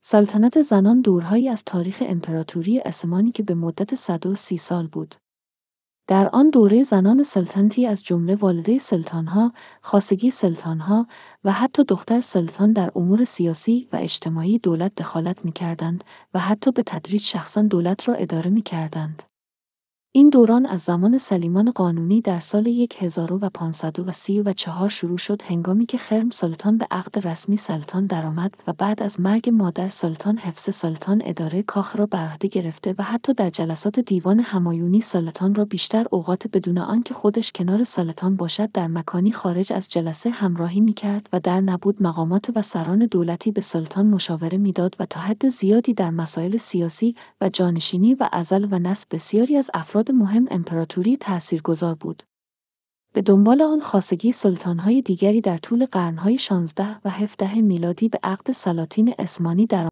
سلطنت زنان دورهایی از تاریخ امپراتوری عثمانی که به مدت 130 سال بود. در آن دوره زنان سلطنتی از جمله والده سلطانها، خاصگی سلطانها و حتی دختر سلطان در امور سیاسی و اجتماعی دولت دخالت می‌کردند و حتی به تدریج شخصاً دولت را اداره می‌کردند. این دوران از زمان سلیمان قانونی در سال 1534 شروع شد هنگامی که خرم سلطان به عقد رسمی سلطان درآمد و بعد از مرگ مادر سلطان حفصه سلطان اداره کاخ را بر عهده گرفته و حتی در جلسات دیوان همایونی سلطان را بیشتر اوقات بدون آنکه خودش کنار سلطان باشد در مکانی خارج از جلسه همراهی می‌کرد و در نبود مقامات و سران دولتی به سلطان مشاوره می‌داد و تا حد زیادی در مسائل سیاسی و جانشینی و عزل و نسب بسیاری از افراد مهم امپراتوری تاثیرگذار بود. به دنبال آن خاصگی سلطان‌های دیگری در طول قرن‌های 16 و 17 میلادی به عقد سلاطین عثمانی